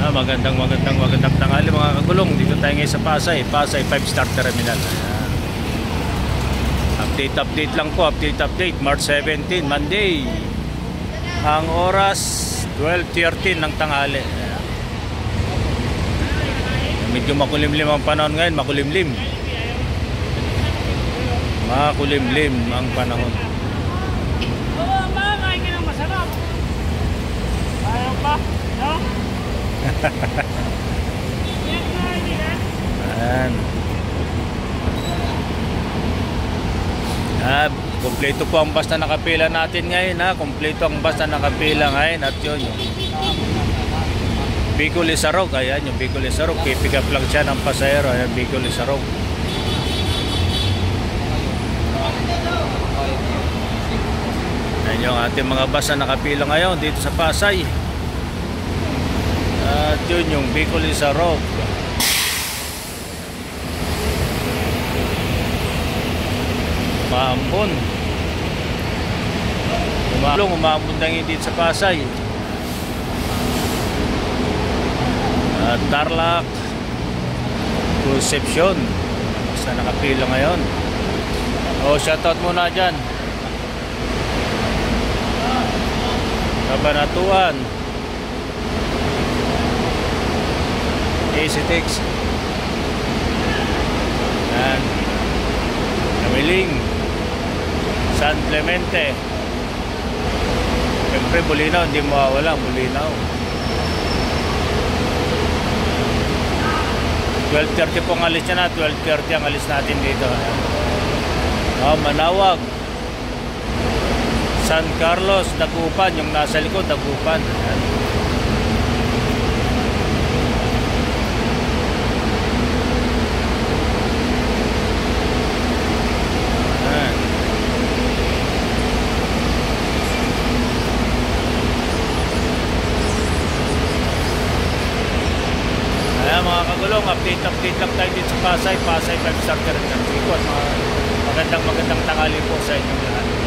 Magandang tanghali mga kagulong. Dito tayo ngayon sa Pasay 5-star terminal. Ayan. Update lang po. Update March 17 Monday. Ang oras 12:13 ng tanghali. Ayan. Medyo makulimlim ang panahon ngayon. Makulimlim ang panahon. Ayaw pa, no? Ayan. Kompleto po ang bus na nakapila natin ngayon, ha. Kompleto ang bus na nakapila ngayon. At yun, yung Bicol Isarog. Ayan, yung Bicol Isarog. Pick up lang siya ng pasahero. Ayan, Bicol Isarog. Ayan yung ating mga bus na nakapila ngayon dito sa Pasay. At yun yung Bicol Isarog. Umambon na ngayon dito sa Pasay. At Tarlac, Concepcion, basta nakapila ngayon. Shoutout muna dyan. Cabanatuan, Isitex, and Camiling, San Clemente. Siyempre Bulinaw, hindi mawawala Bulinaw. 12:30 po ang alis niya na. 12:30 ang alis natin dito. Manawag, San Carlos, Dagupan, yung nasa likod Dagupan. Ayan mga kagulong, update lang tayo dito sa Pasay 5-star terminal. Magandang tanghali po sa inyong lahat.